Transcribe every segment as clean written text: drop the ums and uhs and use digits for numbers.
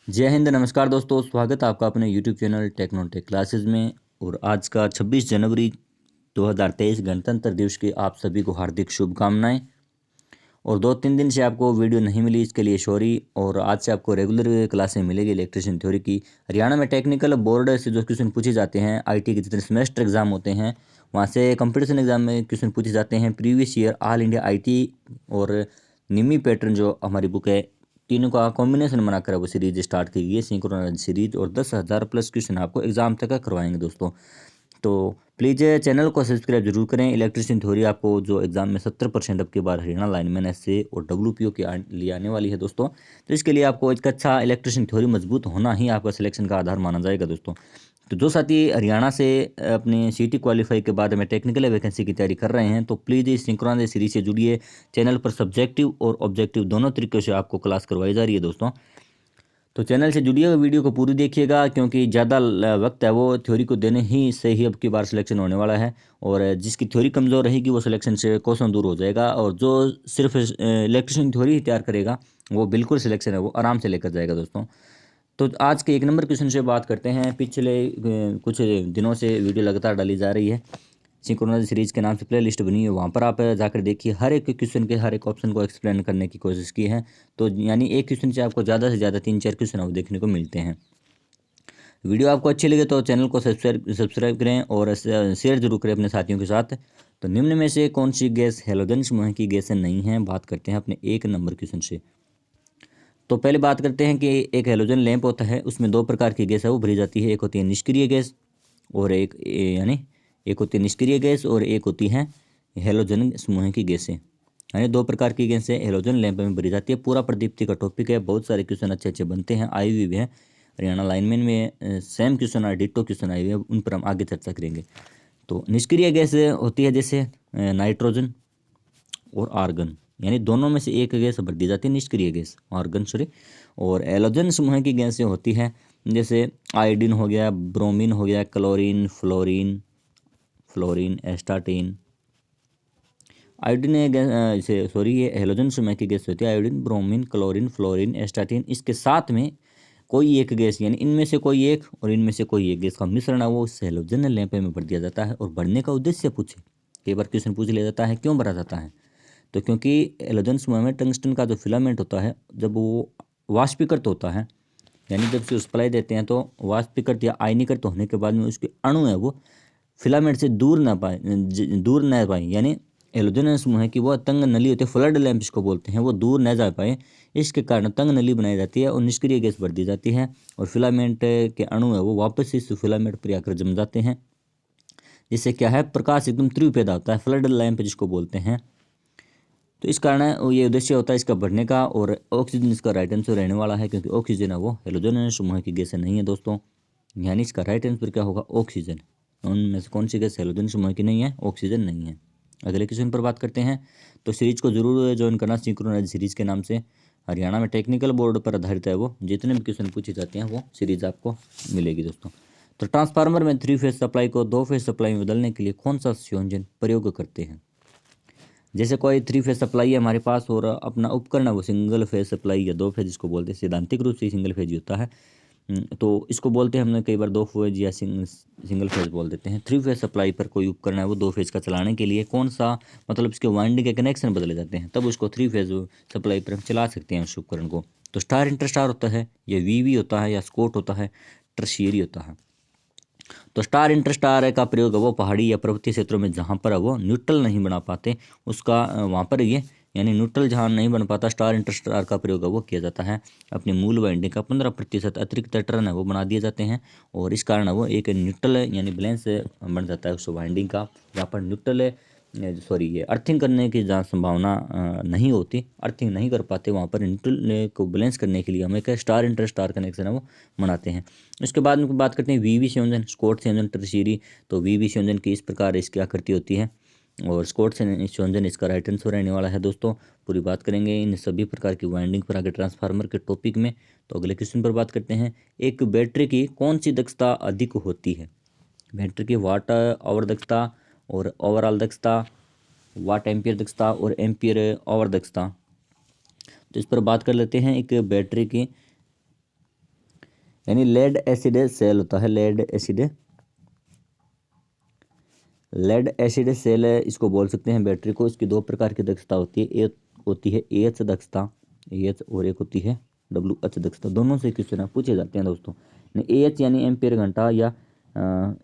जय हिंद, नमस्कार दोस्तों। स्वागत है आपका अपने यूट्यूब चैनल टेक्नोटेक क्लासेस में। और आज का 26 जनवरी 2023 गणतंत्र दिवस की आप सभी को हार्दिक शुभकामनाएं। और 2-3 दिन से आपको वीडियो नहीं मिली, इसके लिए सॉरी। और आज से आपको रेगुलर क्लासें मिलेगी इलेक्ट्रिशियन थ्योरी की। हरियाणा में टेक्निकल बोर्ड से जो क्वेश्चन पूछे जाते हैं, आईटी के जितने सेमेस्टर एग्जाम होते हैं वहाँ से कंपटीशन एग्जाम में क्वेश्चन पूछे जाते हैं। Previous year all India IT और निमी पैटर्न जो हमारी बुक है, तीनों का कॉम्बिनेशन बनाकर वो सीरीज स्टार्ट की गई है, सिंक्रोनाइज सीरीज। और 10,000 प्लस क्वेश्चन आपको एग्जाम तक करवाएंगे दोस्तों। तो प्लीज़ चैनल को सब्सक्राइब जरूर करें। इलेक्ट्रिशियन थ्योरी आपको जो एग्जाम में 70% अब की बार हरियाणा लाइनमैन एसए और डब्ल्यूपीओ के लिए आने वाली है दोस्तों। तो इसके लिए आपको एक अच्छा इलेक्ट्रिशियन थ्योरी मजबूत होना ही आपका सिलेक्शन का आधार माना जाएगा दोस्तों। तो जो साथी हरियाणा से अपने सीटी क्वालिफाई के बाद में टेक्निकल वैकेंसी की तैयारी कर रहे हैं, तो प्लीज़ इस सिंक्रोनाइज सीरीज से जुड़िए। चैनल पर सब्जेक्टिव और ऑब्जेक्टिव दोनों तरीक़ों से आपको क्लास करवाई जा रही है दोस्तों। तो चैनल से जुड़िएगा, वीडियो को पूरी देखिएगा, क्योंकि ज़्यादा वक्त है वो थ्योरी को देने ही से ही अब की बार सिलेक्शन होने वाला है। और जिसकी थ्योरी कमज़ोर रहेगी वो सिलेक्शन से कोसों दूर हो जाएगा। और जो सिर्फ इलेक्ट्रिशियन थ्योरी ही तैयार करेगा वो बिल्कुल सिलेक्शन है वो आराम से लेकर जाएगा दोस्तों। तो आज के 1 नंबर क्वेश्चन से बात करते हैं। पिछले कुछ दिनों से वीडियो लगातार डाली जा रही है, सिंक्रोनाइज सीरीज के नाम से प्ले लिस्ट बनी है, वहाँ पर आप जाकर देखिए। हर एक क्वेश्चन के हर एक ऑप्शन को एक्सप्लेन करने की कोशिश की है। तो यानी एक क्वेश्चन से आपको ज़्यादा से ज़्यादा 3-4 क्वेश्चन आपको देखने को मिलते हैं। वीडियो आपको अच्छी लगे तो चैनल को सब्सक्राइब करें और शेयर जरूर करें अपने साथियों के साथ। तो निम्न में से कौन सी गैस हैलोजन समूह की गैस नहीं है? बात करते हैं अपने 1 नंबर क्वेश्चन से। तो पहले बात करते हैं कि एक हैलोजन लैंप होता है, उसमें 2 प्रकार की गैस है वो भरी जाती है। एक होती है निष्क्रिय गैस और एक होती है निष्क्रिय गैस और एक होती है हैलोजन समूह की गैसें। यानी 2 प्रकार की गैसें हैलोजन लैंप में भरी जाती है। पूरा प्रदीप्ति का टॉपिक है, बहुत सारे क्वेश्चन अच्छे अच्छे बनते हैं, आए हुए भी हैं हरियाणा लाइनमैन में। सेम क्वेश्चन आए, डिट्टो क्वेश्चन आए हुए हैं, उन पर हम आगे चर्चा करेंगे। तो निष्क्रिय गैस होती है जैसे नाइट्रोजन और आर्गन, यानी दोनों में से एक गैस भर दी जाती है, निष्क्रिय गैस आर्गन सॉरी। और एलोजन समूह की गैसें होती हैं जैसे आयोडीन हो गया, ब्रोमीन हो गया, क्लोरीन, फ्लोरीन, एस्टाटीन। आयोडीन जैसे सॉरी ये हेलोजन समूह की गैस होती है, iodine, bromine, chlorine, fluorine, astatine. इसके साथ में कोई एक गैस, यानी इनमें से कोई एक और इनमें से कोई एक गैस का मिश्रण है वो उस हेलोजन लैंप में भर दिया जाता है। और भरने का उद्देश्य पूछे, कई बार क्वेश्चन पूछ लिया जाता है क्यों भरा जाता है। तो क्योंकि एलोजन समूह में टंगस्टन का जो फिलामेंट होता है, जब वो वाष्पीकृत होता है, यानी जब से सप्लाई देते हैं तो वाष्पीकृत या आयनीकृत होने के बाद में उसके अणु है वो फिलामेंट से दूर न पाए, यानी एलोजन समूह की वो तंग नली होती है, फ्लड लैंप इसको बोलते हैं, वो दूर न जा पाए। इसके कारण तंग नली बनाई जाती है और निष्क्रिय गैस भर दी जाती है। और फिलामेंट के अणु है वो वापस इस फिलामेंट पर आकर जम जाते हैं, जिससे क्या है, प्रकाश एकदम तीव्र पैदा होता है, फ्लड लैंप जिसको बोलते हैं। तो इस कारण ये उद्देश्य होता है इसका बढ़ने का। और ऑक्सीजन इसका राइट आंसर रहने वाला है, क्योंकि ऑक्सीजन है वो हेलोजन समूह की गैस नहीं है दोस्तों। यानी इसका राइट आंसर क्या होगा, ऑक्सीजन। उनमें से कौन सी गैस हेलोजन समूह की नहीं है, ऑक्सीजन नहीं है। अगले क्वेश्चन पर बात करते हैं। तो सीरीज को जरूर ज्वाइन करना, सिंक्रोनाइज सीरीज के नाम से हरियाणा में टेक्निकल बोर्ड पर आधारित है वो। जितने भी क्वेश्चन पूछे जाते हैं वो सीरीज आपको मिलेगी दोस्तों। तो ट्रांसफार्मर में 3 फेज सप्लाई को 2 फेज सप्लाई में बदलने के लिए कौन सा संयोजन प्रयोग करते हैं? जैसे कोई 3 फेज सप्लाई है हमारे पास और अपना उपकरण है वो सिंगल फेज सप्लाई या 2 फेज इसको बोलते हैं, सैद्धांतिक रूप से सिंगल फेज ही होता है। तो इसको बोलते हैं हमने कई बार 2 फेज या सिंगल फेज बोल देते हैं। 3 फेज सप्लाई पर कोई उपकरण है वो 2 फेज का चलाने के लिए कौन सा, मतलब इसके वाइंडिंग के कनेक्शन बदले जाते हैं, तब उसको 3 फेज सप्लाई पर हम चला सकते हैं उस उपकरण को। तो स्टार इंटरस्टार होता है, या वीवी होता है, या स्कॉट होता है, टर्शियरी होता है। तो स्टार इंटरस्टार का प्रयोग है वो पहाड़ी या पर्वतीय क्षेत्रों में जहाँ पर है वो न्यूट्रल नहीं बना पाते उसका वहाँ पर ये, यानी न्यूट्रल जहाँ नहीं बन पाता, स्टार इंटरस्टार का प्रयोग है वो किया जाता है। अपनी मूल वाइंडिंग का 15% अतिरिक्त टर्न है वो बना दिए जाते हैं। और इस कारण वो एक न्यूट्रल यानी बैलेंस बन जाता है उस वाइंडिंग का। जहाँ पर न्यूट्रल सॉरी ये अर्थिंग करने की जहाँ संभावना नहीं होती, अर्थिंग नहीं कर पाते, वहाँ पर न्यूट्रल को बैलेंस करने के लिए हम एक स्टार इंटर स्टार कनेक्शन है वो बनाते हैं। इसके बाद में बात करते हैं वीवी संयोजन, स्कॉट संयोजन, टर्शियरी। तो वीवी संयोजन की इस प्रकार इसकी आकृति होती है और स्कॉट संयोजन इसका राइट आंसर रहने वाला है दोस्तों। पूरी बात करेंगे इन सभी प्रकार की वाइंडिंग पर आगे ट्रांसफार्मर के टॉपिक में। तो अगले क्वेश्चन पर बात करते हैं। एक बैटरी की कौन सी दक्षता अधिक होती है? बैटरी की वाट आवर दक्षता और ओवरऑल दक्षता, वाट एम्पियर दक्षता और एम्पियर आवर दक्षता। तो इस पर बात कर लेते हैं। एक बैटरी की यानी लेड एसिड सेल होता है, लेड एसिड सेल इसको बोल सकते हैं बैटरी को। इसकी दो प्रकार की दक्षता होती है, एक होती है एच दक्षता, एच, और एक होती है डब्ल्यू एच दक्षता। दोनों से क्वेश्चन पूछे जाते हैं दोस्तों। एच यानी एम्पियर घंटा या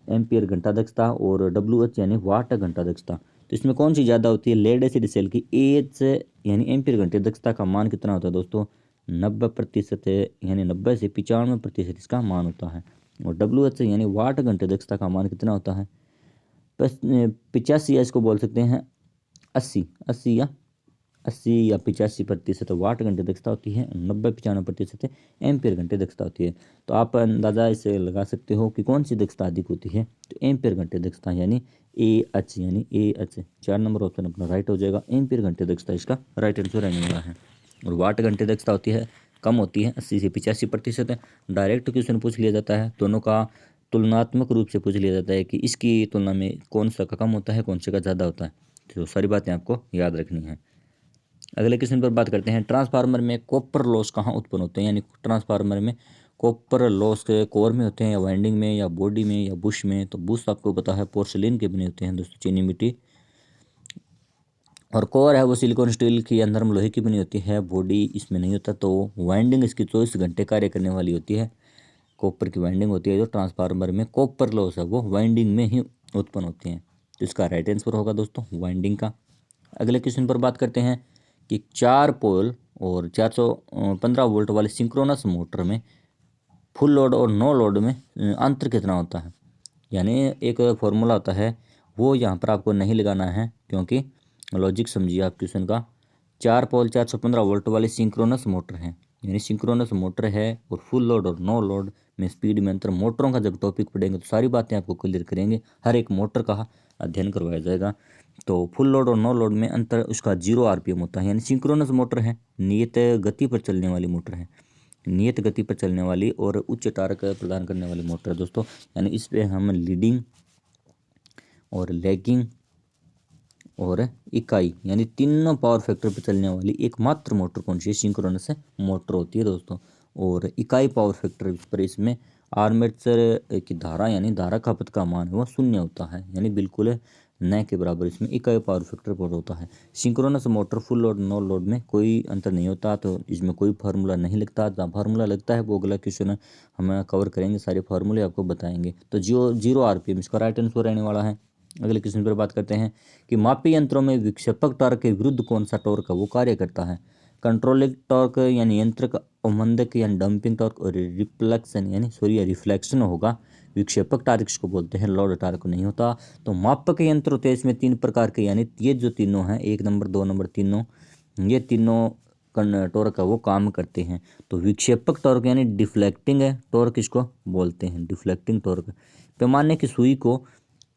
एम्पियर घंटा दक्षता, और डब्ल्यू एच यानी वाट घंटा दक्षता। तो इसमें कौन सी ज़्यादा होती है? लेड एसिड सेल की एच यानी एम्पियर घंटे दक्षता का मान कितना होता है दोस्तों? 90% है, यानी 90 से 95% इसका मान होता है। और डब्ल्यू एच यानी वाट घंटे दक्षता का मान कितना होता है? 85, या इसको बोल सकते हैं 80, 80 या 85% वाट घंटे दक्षता होती है, 90-95% एम्पियर घंटे दक्षता होती है। तो आप अंदाज़ा इसे लगा सकते हो कि कौन सी दक्षता अधिक होती है। तो एम्पियर घंटे दक्षता यानी AH, यानी AH 4 नंबर ऑप्शन अपना राइट हो जाएगा। एम्पियर घंटे दक्षता इसका राइट आंसर रहने वाला है। और वाट घंटे दक्षता होती है, कम होती है, 80 से 85%। डायरेक्ट क्वेश्चन पूछ लिया जाता है, दोनों का तुलनात्मक रूप से पूछ लिया जाता है कि इसकी तुलना में कौन सा का कम होता है, कौन से का ज़्यादा होता है। तो सारी बातें आपको याद रखनी है। अगले क्वेश्चन पर बात करते हैं, ट्रांसफार्मर में कॉपर लॉस कहाँ उत्पन्न होते हैं? यानी ट्रांसफार्मर में कॉपर लॉस के कोर में होते हैं, या वाइंडिंग में, या बॉडी में, या बुश में? तो बुश आपको पता है पोर्सिलिन के बने होते हैं दोस्तों, चीनी मिट्टी। और कोर है वो सिलिकॉन स्टील की, अंदर में लोहे की बनी होती है, बॉडी इसमें नहीं होता। तो वाइंडिंग इसकी 24 घंटे कार्य करने वाली होती है, कॉपर की वाइंडिंग होती है। जो ट्रांसफार्मर में कॉपर लॉस है वो वाइंडिंग में ही उत्पन्न होती है। तो इसका राइट आंसर होगा दोस्तों वाइंडिंग का। अगले क्वेश्चन पर बात करते हैं कि 4 पोल और 415 वोल्ट वाले सिंक्रोनस मोटर में फुल लोड और नो लोड में अंतर कितना होता है? यानी एक फॉर्मूला होता है, वो यहाँ पर आपको नहीं लगाना है, क्योंकि लॉजिक समझिए आप क्वेश्चन का। 4 पोल 415 वोल्ट वाली सिंक्रोनस मोटर है, यानी सिंक्रोनस मोटर है, और फुल लोड और नो लोड में स्पीड में अंतर। मोटरों का जब टॉपिक पढ़ेंगे तो सारी बातें आपको क्लियर करेंगे, हर एक मोटर का अध्ययन करवाया जाएगा। तो फुल लोड और नो लोड में अंतर उसका 0 RPM होता है। यानी सिंक्रोनस मोटर है, नियत गति पर चलने वाली मोटर है, नियत गति पर चलने वाली और उच्च टार्क प्रदान करने वाली मोटर है दोस्तों। यानी इस पे हम लीडिंग और लैगिंग और इकाई, यानी तीनों पावर फैक्टर पर चलने वाली एकमात्र मोटर कौन सी है? सिंक्रोनस मोटर होती है दोस्तों। और इकाई पावर फैक्टर पर इसमें आर्मेचर की धारा, यानी धारा खपत का मान है वो 0 होता है, यानी बिल्कुल न के बराबर इसमें इकाई पावर फैक्टर पर होता है। Synchronous motor full load no load में कोई अंतर नहीं होता, तो इसमें कोई फार्मूला नहीं लगता। जहाँ फार्मूला लगता है वो अगला क्वेश्चन हम कवर करेंगे, सारे फार्मूले आपको बताएंगे। तो 0 RPM इसका राइट आंसर रहने वाला है। अगले क्वेश्चन पर बात करते हैं कि मापी यंत्रों में विक्षेपक टॉर्क के विरुद्ध कौन सा टॉर्क है वो कार्य करता है? कंट्रोलिंग टॉर्क यानी यंत्रक अवमंदक यानी डंपिंग टॉर्क, और रिफ्लेक्शन यानी रिफ्लेक्शन होगा। विक्षेपक टॉर्क इसको बोलते हैं, लोड टॉर्क नहीं होता। तो मापक यंत्र होते हैं इसमें 3 प्रकार के, यानी ये जो तीनों हैं, 1 नंबर 2 नंबर तीनों, ये तीनों टॉर्क है वो काम करते हैं। तो विक्षेपक टॉर्क यानी डिफ्लेक्टिंग है टॉर्क इसको बोलते हैं, डिफ्लेक्टिंग टॉर्क। पैमाने की सुई को,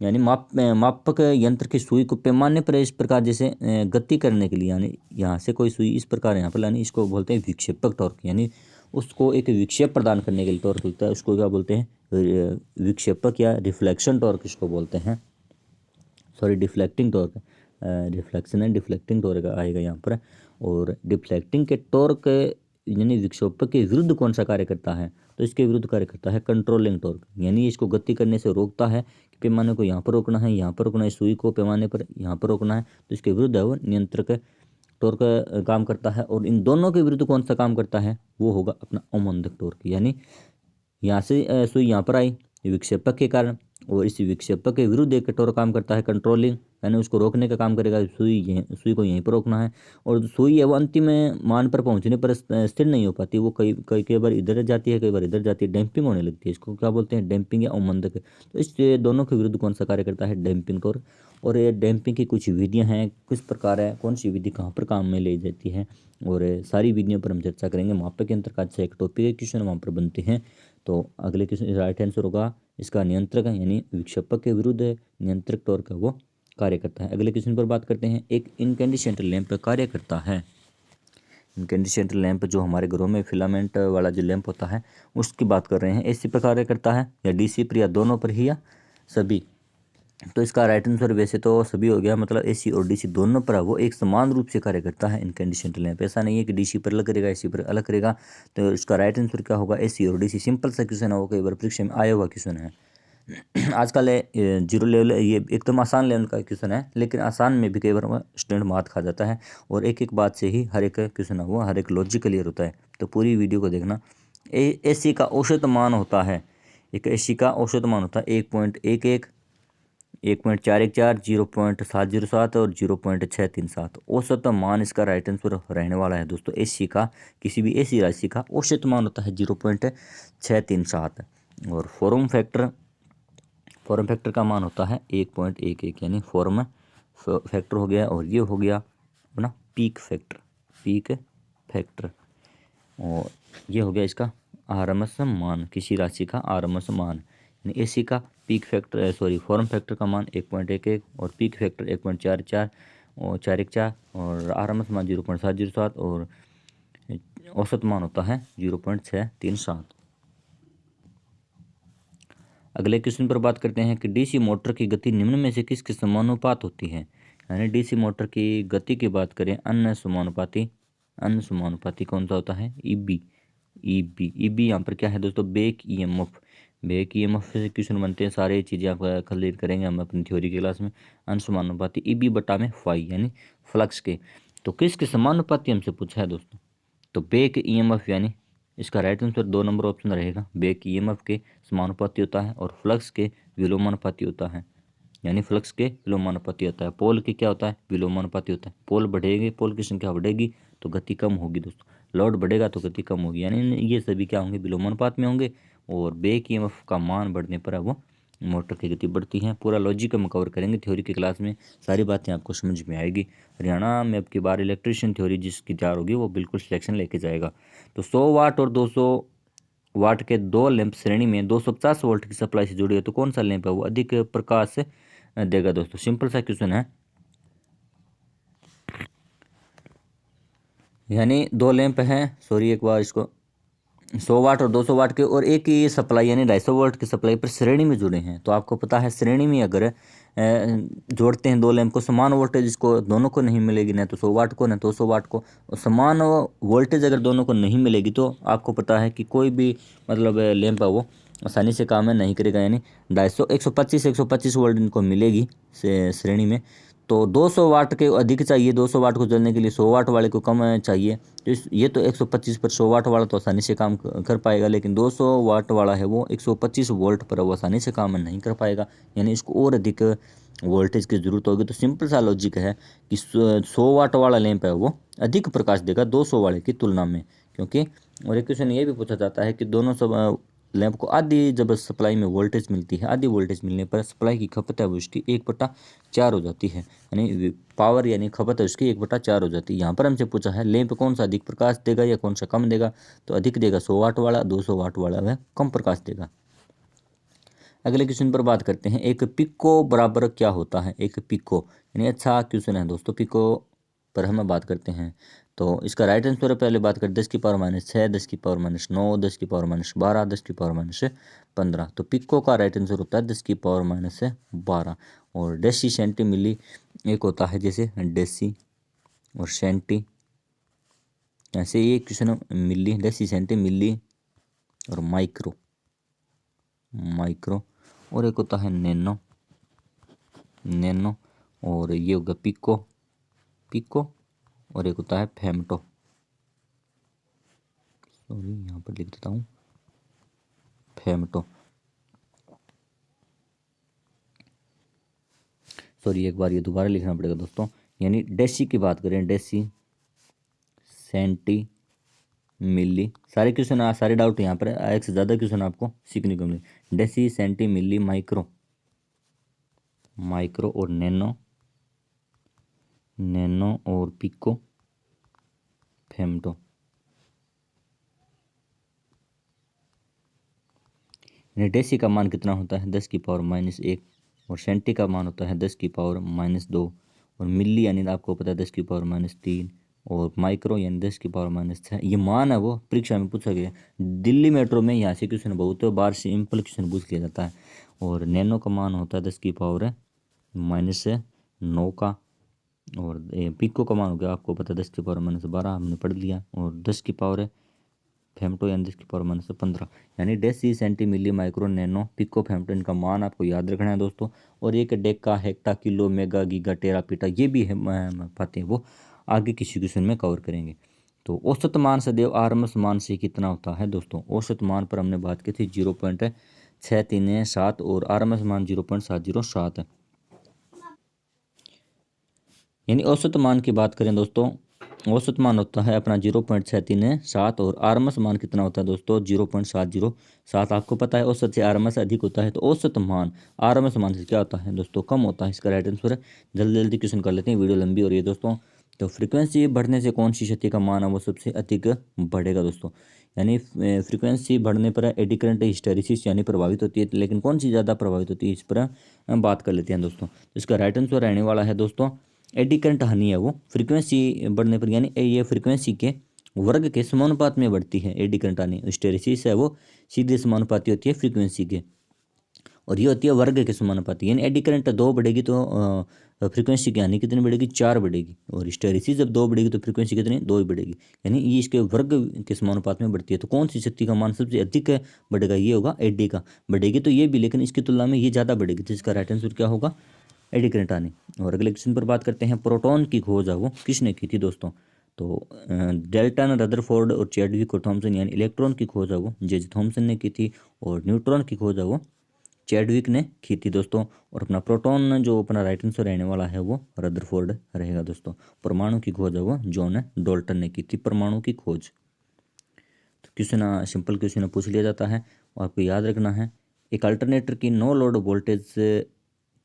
यानी मापक यंत्र की सुई को पैमाने पर इस प्रकार जैसे गति करने के लिए, यानी यहाँ से कोई सुई इस प्रकार यहाँ पर लानी, इसको बोलते हैं विक्षेपक टॉर्क। यानी उसको एक विक्षेप प्रदान करने के लिए टॉर्क लगता है, उसको क्या बोलते हैं? विक्षेपक या रिफ्लेक्शन टॉर्क इसको बोलते हैं। सॉरी, डिफ्लेक्टिंग टॉर्क, रिफ्लेक्शन है, डिफ्लेक्टिंग टॉर्क आएगा यहाँ पर। और डिफ्लेक्टिंग के टॉर्क यानी विक्षेपक के विरुद्ध कौन सा कार्य करता है? तो इसके विरुद्ध कार्य करता है कंट्रोलिंग टॉर्क, यानी इसको गति करने से रोकता है कि पैमाने को यहाँ पर रोकना है, यहाँ पर रोकना है, सुई को पैमाने पर यहाँ पर रोकना है। तो इसके विरुद्ध है वो नियंत्रक टॉर्क काम करता है। और इन दोनों के विरुद्ध कौन सा काम करता है? वो होगा अपना अवमंदक टॉर्क। यानी यहाँ से सुई यहाँ पर आई विक्षेपक के कारण, और इस विक्षेपक के विरुद्ध एक टॉर्क काम करता है कंट्रोलिंग, यानी उसको रोकने का काम करेगा। सुई को यहीं पर रोकना है, और सुई है वो अंतिम मान पर पहुंचने पर स्थिर नहीं हो पाती, वो कई बार इधर जाती है, कई बार इधर जाती है, डैम्पिंग होने लगती है। इसको क्या बोलते हैं? डैम्पिंग या अवमंदक। तो इस दोनों के विरुद्ध कौन सा कार्य करता है? Damping torque. और ये डैम्पिंग की कुछ विधियाँ हैं, किस प्रकार है, कौन सी विधि कहाँ पर काम में ली जाती है, और सारी विधियों पर हम चर्चा करेंगे। मापक यंत्र का अच्छा एक टॉपिक है, क्वेश्चन वहाँ पर बनते हैं। तो अगले क्वेश्चन राइट आंसर होगा इसका नियंत्रक है, यानी विक्षेपक के विरुद्ध नियंत्रक टॉर्क है वो कार्य करता है। अगले क्वेश्चन पर बात करते हैं, एक इनकैंडिसेंट लैंप कार्य करता है। इनकैंडिसेंट लैंप जो हमारे घरों में फिलामेंट वाला जो लैंप होता है उसकी बात कर रहे हैं। एसी पर कार्य करता है, या डीसी पर, या दोनों पर ही, या सभी? तो इसका राइट आंसर वैसे तो सभी हो गया, मतलब एसी और डीसी दोनों पर वो एक समान रूप से कार्य करता है इनकैंडिसेंट लैंप। ऐसा नहीं है कि डीसी पर अलग करेगा एसी पर अलग करेगा। तो इसका राइट आंसर क्या होगा, एसी और डीसी। सिंपल सा क्वेश्चन है, वो कई बार परीक्षा में आया हुआ क्वेश्चन है। आजकल जीरो लेवल, ये एकदम आसान लेवल का क्वेश्चन है, लेकिन आसान में भी कई बार स्टूडेंट मात खा जाता है। और एक एक बात से ही हर एक क्वेश्चन है वो हर एक लॉजिक क्लियर होता है। तो पूरी वीडियो को देखना। एसी का औसत मान होता है, एक एसी का औसत मान होता है 1.11, 1.414, 0.707 और 0.637। औसत मान इसका राइट आंसर रहने वाला है दोस्तों। एसी का, किसी भी एसी राशि का औसत मान होता है 0.637। और फॉर्म फैक्टर का मान होता है 1.11, यानी फॉर्म फैक्टर हो गया। और ये हो गया अपना पीक फैक्टर। और ये हो गया इसका आरएमएस मान, किसी राशि का आरएमएस मान। यानी एसी का peak factor, sorry, form factor का मान 1.11 और पीक फैक्टर 1.44 और 414 और आरएमएस मान 0.707 और औसत मान होता है 0.637। अगले क्वेश्चन पर बात करते हैं कि डीसी मोटर की गति निम्न में से किसके समानुपात होती है। यानी डीसी मोटर की गति की बात करें, अन्य समानुपाती कौन सा होता है, ईबी यहाँ पर क्या है दोस्तों, बैक ईएमएफ से क्वेश्चन बनते हैं। सारे चीज़ें आप क्लियर करेंगे हम अपनी थ्योरी की क्लास में। अनुसमानुपाती ईबी बटा में फाई, यानी फ्लक्स के। तो किसके समानुपाती हमसे पूछा है दोस्तों, तो बैक ईएमएफ, यानी इसका राइट आंसर 2 नंबर ऑप्शन रहेगा। बैक ईएमएफ के समानुपाती होता है और फ्लक्स के विलोमानुपाती होता है। यानी फ्लक्स के विलोमानुपाती होता है। पोल के क्या होता है, विलोमानुपाती होता है। पोल बढ़ेगी, पोल की संख्या बढ़ेगी तो गति कम होगी दोस्तों। लोड बढ़ेगा तो गति कम होगी, यानी ये सभी क्या होंगे, विलोमानुपात में होंगे। और बैक ईएमएफ का मान बढ़ने पर वो मोटर की गति बढ़ती है। पूरा लॉजिक हम कवर करेंगे थ्योरी की क्लास में, सारी बातें आपको समझ में आएगी। हरियाणा में अब की बार इलेक्ट्रिशियन थ्योरी जिसकी तैयार होगी वो बिल्कुल सिलेक्शन लेके जाएगा। तो 100 वाट और 200 वाट के दो लैंप श्रेणी में 250 वोल्ट की सप्लाई से जुड़ी है, तो कौन सा लैंप है वो अधिक प्रकाश देगा दोस्तों। सिंपल सा क्वेश्चन है। यानी दो लैंप हैं, सॉरी एक बार इसको, 100 वाट और 200 वाट के और एक ही सप्लाई यानी 250 वोल्ट की सप्लाई पर श्रेणी में जुड़े हैं। तो आपको पता है श्रेणी में अगर जोड़ते हैं दो लैंप को, समान वोल्टेज इसको दोनों को नहीं मिलेगी, ना तो 100 वाट को ना 200 वाट को। और समान वोल्टेज अगर दोनों को नहीं मिलेगी तो आपको पता है कि कोई भी मतलब लैंप है वो आसानी से काम है नहीं करेगा। यानी 250 125 वोल्ट इनको मिलेगी श्रेणी में। तो 200 वाट के अधिक चाहिए, 200 वाट को जलने के लिए 100 वाट वाले को कम चाहिए। तो ये तो 125 पर 100 वाट वाला तो आसानी से काम कर पाएगा, लेकिन 200 वाट वाला है वो 125 वोल्ट पर वो आसानी से काम नहीं कर पाएगा। यानी इसको और अधिक वोल्टेज की ज़रूरत होगी। तो सिंपल सा लॉजिक है कि 100 वाट वाला लैंप है वो अधिक प्रकाश देगा 200 वाले की तुलना में। क्योंकि और एक क्वेश्चन ये भी पूछा जाता है कि दोनों सब लैंप को आधी जब सप्लाई में वोल्टेज मिलती है, आधी वोल्टेज मिलने पर सप्लाई की खपत है वो उसकी 1/4 हो जाती है। यानी पावर यानी खपत है उसकी 1/4 हो जाती है। यहाँ पर हमसे पूछा है लैंप कौन सा अधिक प्रकाश देगा या कौन सा कम देगा, तो अधिक देगा 100 वाट वाला, 200 वाट वाला वह कम प्रकाश देगा। अगले क्वेश्चन पर बात करते हैं, एक पिको बराबर क्या होता है, एक पिको। यानी अच्छा क्वेश्चन है दोस्तों, पिको पर हम बात करते हैं। तो इसका राइट आंसर है, पहले बात करें 10⁻⁶, 10⁻⁹, 10⁻12, 10⁻12। तो पिको का राइट आंसर होता है 10⁻12। और डेसी सेंटी मिली एक होता है, जैसे डेसी और सेंटी, ऐसे ये क्वेश्चन मिली, डेसी सेंटी मिली और माइक्रो और एक होता है नैनो और ये होगा पिको और एक होता है फेमटो। सॉरी यहाँ पर लिख देता हूँ फेमटो। सॉरी एक बार ये दोबारा लिखना पड़ेगा दोस्तों। यानी डेसी की बात करें, डेसी सेंटी मिली, सारे क्वेश्चन सारे डाउट यहाँ पर एक से ज़्यादा क्वेश्चन आपको सीखने को मिले। डेसी सेंटी मिली माइक्रो और नैनो और पिको फेमटो। डेसी का मान कितना होता है 10⁻⁻1 और सेंटी का मान होता है 10⁻⁻2 और मिली यानी आपको पता है 10⁻⁻3 और माइक्रो यानी 10⁻⁻6। ये मान है वो परीक्षा में पूछा गया। दिल्ली मेट्रो में यहाँ से क्वेश्चन बहुत बार सिंपल क्वेश्चन पूछ लिया जाता है। और नैनो का मान होता है 10⁻⁻ -9 का। और पिको का मान हो गया आपको पता है 10⁻⁻12 हमने पढ़ लिया। और 10 की पावर है फेमटो यानी 10⁻⁻15 यानी deci centi milli micro nano pico femto, इनका मान आपको याद रखना है दोस्तों। और एक deca hecto kilo mega giga tera peta ये भी है पाते हैं, वो आगे किसी क्वेश्चन में कवर करेंगे। तो औसत मान सदैव आरएमएस मान से कितना होता है दोस्तों। औसत मान पर हमने बात की थी 0.637 और आरएमएस मान 0.707 है। यानी औसत मान की बात करें दोस्तों, औसत मान होता है अपना 0.637 और आरएमएस मान कितना होता है दोस्तों 0.707। आपको पता है औसत से आरएमएस अधिक होता है, तो औसत मान आरएमएस मान से क्या होता है दोस्तों कम होता है। इसका राइट आंसर है। जल्दी जल्दी क्वेश्चन कर लेते हैं, वीडियो लंबी हो रही है दोस्तों। तो फ्रीक्वेंसी बढ़ने से कौन सी शक्ति का मान है वो सबसे अधिक बढ़ेगा दोस्तों। यानी फ्रीक्वेंसी बढ़ने पर एडी करंट हिस्टैरिसीस यानी प्रभावित होती है, लेकिन कौन सी ज़्यादा प्रभावित होती है इस पर हम बात कर लेते हैं दोस्तों। तो इसका राइट आंसर रहने वाला है दोस्तों एडी करंट हानि है वो फ्रीक्वेंसी बढ़ने पर, यानी ये फ्रीक्वेंसी के वर्ग के समानुपात में बढ़ती है। एडी करंट हानि हिस्टैरिसीस है वो सीधे समानुपाती होती है फ्रीक्वेंसी के, और ये होती है वर्ग के समानुपाती। यानी एडी करंट 2 बढ़ेगी तो फ्रीक्वेंसी की हानि कितनी बढ़ेगी 4 बढ़ेगी, और हिस्टैरिसीस जब 2 बढ़ेगी तो फ्रीक्वेंसी कितनी 2 ही बढ़ेगी। यानी ये इसके वर्ग के समानुपात में बढ़ती है। तो कौन सी शक्ति का मान सबसे अधिक बढ़ेगा, ये होगा एडी का। बढ़ेगी तो ये भी, लेकिन इसकी तुलना में ये ज़्यादा बढ़ेगी, तो इसका राइट आंसर क्या होगा एडी करंट आने। और अगले क्वेश्चन पर बात करते हैं, प्रोटॉन की खोज है वो किसने की थी दोस्तों। तो डेल्टन रदरफोर्ड और चैडविक और थॉमसन, यानी इलेक्ट्रॉन की खोज है वो जे थॉमसन ने की थी, और न्यूट्रॉन की खोज है वो चैडविक ने की थी दोस्तों। और अपना प्रोटॉन जो अपना राइट आंसर रहने वाला है वो रदरफोर्ड रहेगा दोस्तों। परमाणु की खोज है वो जॉन डोल्टन ने की थी, परमाणु की खोज। तो क्वेश्चन सिंपल क्वेश्चन पूछ लिया जाता है और आपको याद रखना है, एक अल्टरनेटर की नो लोड वोल्टेज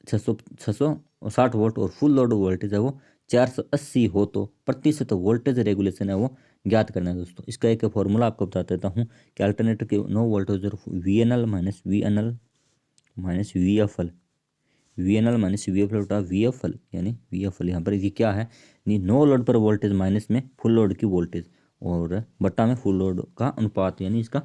660 वोल्ट और फुल लोड वोल्टेज है वो 480 हो तो प्रतिशत वोल्टेज रेगुलेशन है वो ज्ञात करना है दोस्तों। इसका एक फॉर्मूला आपको बता देता हूँ कि अल्टरनेटर के no voltage VNL minus VNL minus VFL, VNL minus VFL बटा VFL, यानी VFL यहाँ पर ये क्या है, नहीं नो लोड पर वोल्टेज माइनस में फुल लोड की वोल्टेज और बट्टा में फुल लोड का अनुपात, यानी इसका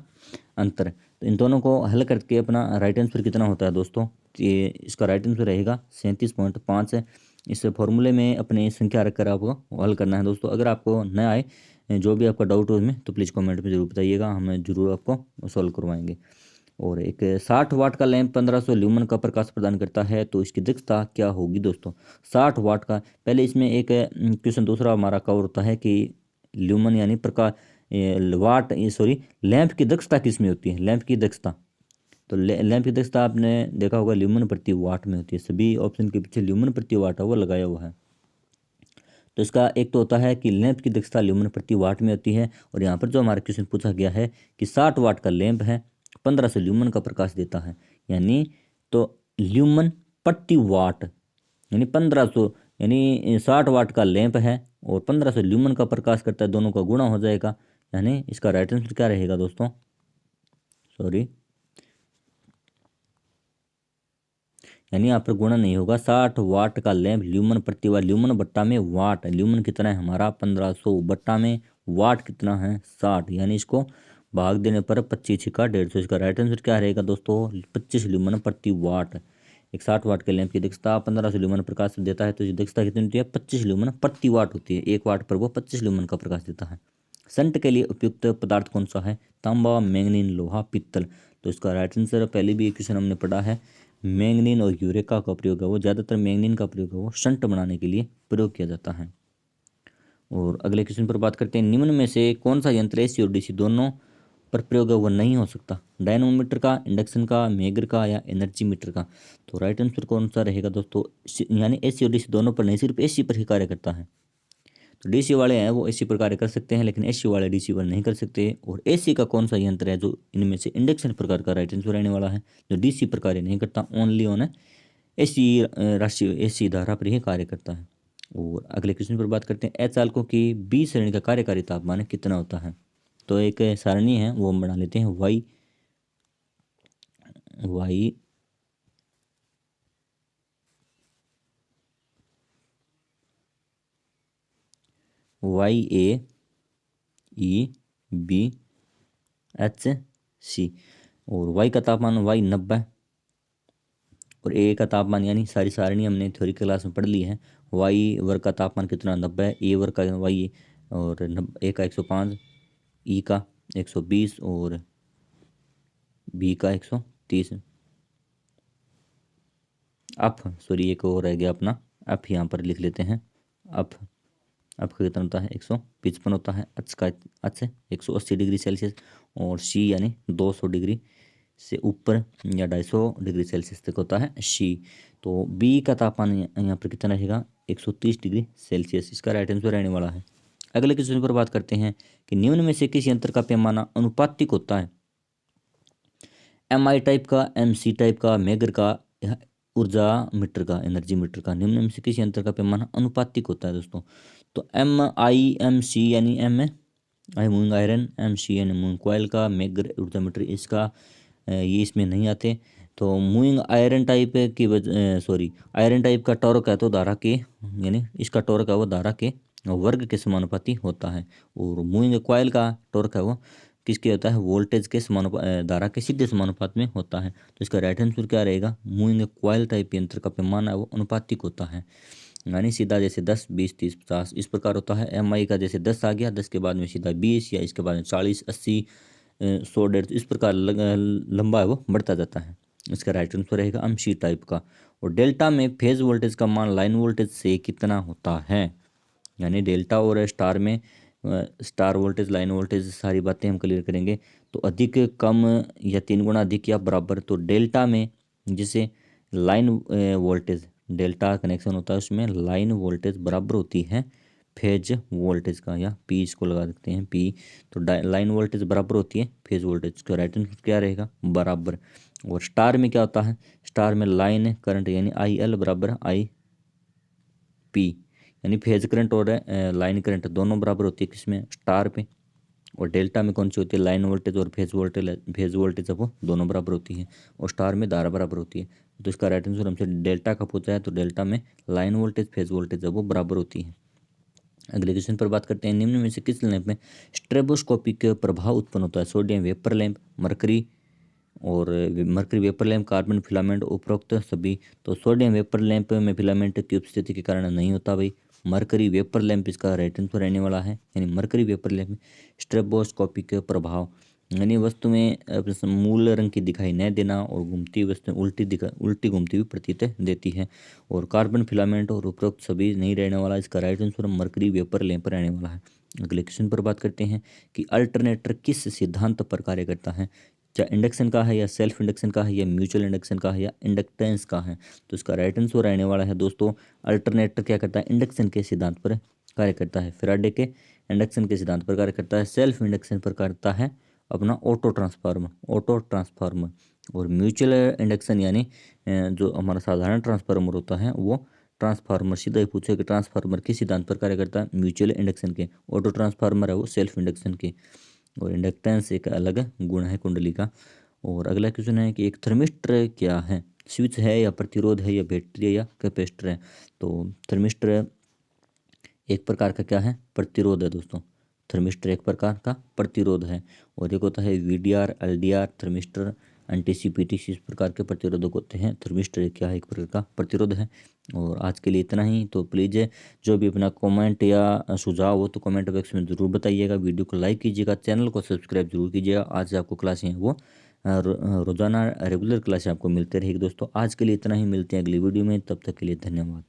अंतर है। तो इन दोनों को हल करके अपना राइट आंसर कितना होता है दोस्तों, ये इसका राइट आंसर रहेगा 37.5 है। इस फॉर्मूले में अपने संख्या रखकर आपको हल करना है दोस्तों। अगर आपको न आए जो भी आपका डाउट हो उसमें तो प्लीज़ कमेंट में ज़रूर बताइएगा, हम ज़रूर आपको सॉल्व करवाएंगे। और एक 60 वाट का लैंप 1500 ल्यूमन का प्रकाश प्रदान करता है, तो इसकी दक्षता क्या होगी दोस्तों। 60 वाट का, पहले इसमें एक क्वेश्चन दूसरा हमारा कवर होता है कि ल्यूमन यानी प्रकाश वाट सॉरी लैंप की दक्षता किस में होती है, लैंप की दक्षता। तो लैंप की दक्षता आपने देखा होगा ल्यूमन प्रति वाट में होती है, सभी ऑप्शन के पीछे ल्यूमन प्रति वाट है वो लगाया हुआ है। तो इसका एक तो होता है कि लैंप की दक्षता ल्यूमन प्रति वाट में होती है, और यहाँ पर जो हमारा क्वेश्चन पूछा गया है कि 60 वाट का लैंप है 1500 ल्यूमन का प्रकाश देता है, यानी तो ल्यूमन प्रति वाट यानी 1500, यानी 60 वाट का लैंप है और 1500 ल्यूमन का प्रकाश करता है, दोनों का गुणा हो जाएगा। यानी इसका राइट आंसर क्या रहेगा दोस्तों, सॉरी यानी यहाँ पर गुणा नहीं होगा। 60 वाट का लैंप ल्यूमन प्रति वाट, ल्यूमन बट्टा में वाट, ल्यूमन कितना है हमारा 1500 बट्टा में वाट कितना है 60, यानी इसको भाग देने पर 25 छिका 150। इसका राइट आंसर क्या रहेगा दोस्तों 25 ल्यूमन प्रति वाट। एक 60 वाट के लैंप की दक्षता 1500 ल्यूमन प्रकाश देता है, तो इसकी दक्षता कितनी होती है 25 ल्यूमन प्रति वाट होती है। 1 वाट पर वो 25 ल्यूमन का प्रकाश देता है। संट के लिए उपयुक्त पदार्थ कौन सा है, तांबा मैंगनीन लोहा पित्तल। तो इसका राइट आंसर पहले भी एक क्वेश्चन हमने पढ़ा है, मैंगनीन और यूरेका का प्रयोग है वो ज़्यादातर मैंगनीन का प्रयोग है वो शंट बनाने के लिए प्रयोग किया जाता है। और अगले क्वेश्चन पर बात करते हैं, निम्न में से कौन सा यंत्र एसी और डीसी दोनों पर प्रयोग है वो नहीं हो सकता, डायनोमीटर का, इंडक्शन का, मेगर का या एनर्जी मीटर का। तो राइट आंसर कौन सा रहेगा दोस्तों, यानी एसी और डीसी दोनों पर नहीं, सिर्फ एसी पर ही कार्य करता है। तो डीसी वाले हैं वो एसी पर कार्य कर सकते हैं, लेकिन एसी वाले डीसी पर नहीं कर सकते। और एसी का कौन सा यंत्र है जो इनमें से इंडक्शन प्रकार का राइट आंसर रहने वाला है, जो डीसी पर कार्य नहीं करता, ओनली ऑन एसी राशि एसी धारा पर ही कार्य करता है। और अगले क्वेश्चन पर बात करते हैं, अचालकों की बी श्रेणी का कार्यकारी तापमान कितना होता है। तो एक सारणी है वो हम बना लेते हैं, वाई वाई वाई ए ई बी एच सी। और वाई का तापमान वाई 90, और ए का तापमान यानी सारी सारणी हमने थ्योरी क्लास में पढ़ ली है। वाई वर्ग का तापमान कितना 90 है, ए वर्ग का वाई और ए का 105, ई का 120 और बी का 130। अफ सॉरी एक और रह गया अपना, अफ यहाँ पर लिख लेते हैं। अफ अफ का कितना होता है 155 होता है। अच का अच 180 डिग्री सेल्सियस और सी यानी 200 डिग्री से ऊपर या 250 डिग्री सेल्सियस तक होता है सी। तो बी का तापमान यहाँ पर कितना रहेगा 130 डिग्री सेल्सियस। इसका राइट आंसर रहने वाला है। अगले क्वेश्चन पर बात करते हैं कि निम्न में से किस यंत्र का पैमाना अनुपातिक होता है। एम आई टाइप का, एम सी टाइप का, मेगर का या ऊर्जा मीटर का, एनर्जी मीटर का। निम्न में से किस यंत्र का पैमाना अनुपातिक होता है दोस्तों। तो एम आई एम सी यानी एम है I moving iron, M C यानी मूविंग कॉयल का, मेगर ऊर्जा मीटर इसका ये इसमें नहीं आते। तो मूविंग आयरन टाइप की सॉरी आयरन टाइप का टॉर्क है तो धारा के यानी इसका टॉर्क है वो धारा के वर्ग के समानुपाती होता है। और मूविंग कॉयल का टॉर्क है वो किसके होता है वोल्टेज के धारा के सीधे समानुपात में होता है। तो इसका राइट आंसर क्या रहेगा मूविंग कॉयल टाइप यंत्र का पैमाना है वो अनुपातिक होता है यानी सीधा जैसे 10 20 30 50 इस प्रकार होता है। एम आई का जैसे 10 आ गया 10 के बाद में सीधा 20 या इसके बाद में 40 80 100 150 इस प्रकार लंबा है वो बढ़ता जाता है। इसका राइट आंसर रहेगा एम सी टाइप का। और डेल्टा में फेज वोल्टेज का मान लाइन वोल्टेज से कितना होता है यानी डेल्टा और स्टार में स्टार वोल्टेज लाइन वोल्टेज सारी बातें हम क्लियर करेंगे। तो अधिक कम या 3 गुना अधिक या बराबर। तो डेल्टा में जैसे लाइन वोल्टेज डेल्टा कनेक्शन होता है उसमें लाइन वोल्टेज बराबर होती है फेज वोल्टेज का या पी इसको लगा सकते हैं पी। तो लाइन वोल्टेज बराबर होती है फेज वोल्टेज का। राइट आंसर क्या रहेगा बराबर। और स्टार में क्या होता है स्टार में लाइन करंट यानी आई एल बराबर आई पी यानी फेज करंट और लाइन करंट दोनों बराबर होती है किसमें स्टार पे। और डेल्टा में कौन सी होती है लाइन वोल्टेज और फेज वोल्टेज है वो दोनों बराबर होती है और स्टार में धारा बराबर होती है। तो इसका राइट आंसर हमसे डेल्टा का पूछा है तो डेल्टा में लाइन वोल्टेज फेज वोल्टेज है वो बराबर होती है। अगले क्वेश्चन पर बात करते हैं निम्न में से किस लैंप में स्ट्रेबोस्कोपिक प्रभाव उत्पन्न होता है। सोडियम वेपर लैंप, मरकरी और mercury vapour lamp, carbon filament उपरोक्त सभी। तो सोडियम वेपर लैंप में फिलामेंट की उपस्थिति के कारण नहीं होता भाई। मरकरी वेपर लैंप इसका राइट आंसर रहने वाला है यानी मरकरी वेपर लैंप में स्ट्रेबोस्कोपिक प्रभाव यानी वस्तु में मूल रंग की दिखाई न देना और घूमती वस्तु उल्टी घूमती हुई प्रतीत देती है। और कार्बन फिलामेंट और उपरोक्त सभी नहीं रहने वाला। इसका right answer mercury vapour lamp रहने वाला है। अगले क्वेश्चन पर बात करते हैं कि अल्टरनेटर किस सिद्धांत पर कार्य करता है। क्या इंडक्शन का है या सेल्फ इंडक्शन का है या म्यूचुअल इंडक्शन का है या इंडक्टेंस का है। तो इसका राइट आंसर रहने वाला है दोस्तों अल्टरनेटर क्या करता है इंडक्शन के सिद्धांत पर कार्य करता है। फैराडे के इंडक्शन के सिद्धांत पर कार्य करता है। सेल्फ इंडक्शन पर करता है अपना ऑटो ट्रांसफार्मर। और म्यूचुअल इंडक्शन यानी जो हमारा साधारण ट्रांसफार्मर होता है वो ट्रांसफार्मर सीधा ही पूछे कि ट्रांसफार्मर किस सिद्धांत पर कार्य करता है म्यूचुअल इंडक्शन के। ऑटो ट्रांसफार्मर है वो सेल्फ इंडक्शन के। और इंडक्टेंस एक अलग गुण है कुंडली का। और अगला क्वेश्चन है कि एक थर्मिस्टर क्या है। स्विच है या प्रतिरोध है या बैटरी है या कैपेसिटर है। तो थर्मिस्टर एक प्रकार का क्या है प्रतिरोध है दोस्तों। थर्मिस्टर एक प्रकार का प्रतिरोध है। और एक होता है वीडीआर एलडीआर थर्मिस्टर एनटीसी इस प्रकार के प्रतिरोधक होते हैं। थर्मिस्टर क्या है एक प्रकार का प्रतिरोध है। और आज के लिए इतना ही। तो प्लीज़ जो भी अपना कमेंट या सुझाव हो तो कमेंट बॉक्स में ज़रूर बताइएगा। वीडियो को लाइक कीजिएगा, चैनल को सब्सक्राइब जरूर कीजिएगा। आज आपको क्लासें हैं वो रोज़ाना रेगुलर क्लासें आपको मिलते रहेगी दोस्तों। आज के लिए इतना ही, मिलते हैं अगली वीडियो में, तब तक के लिए धन्यवाद।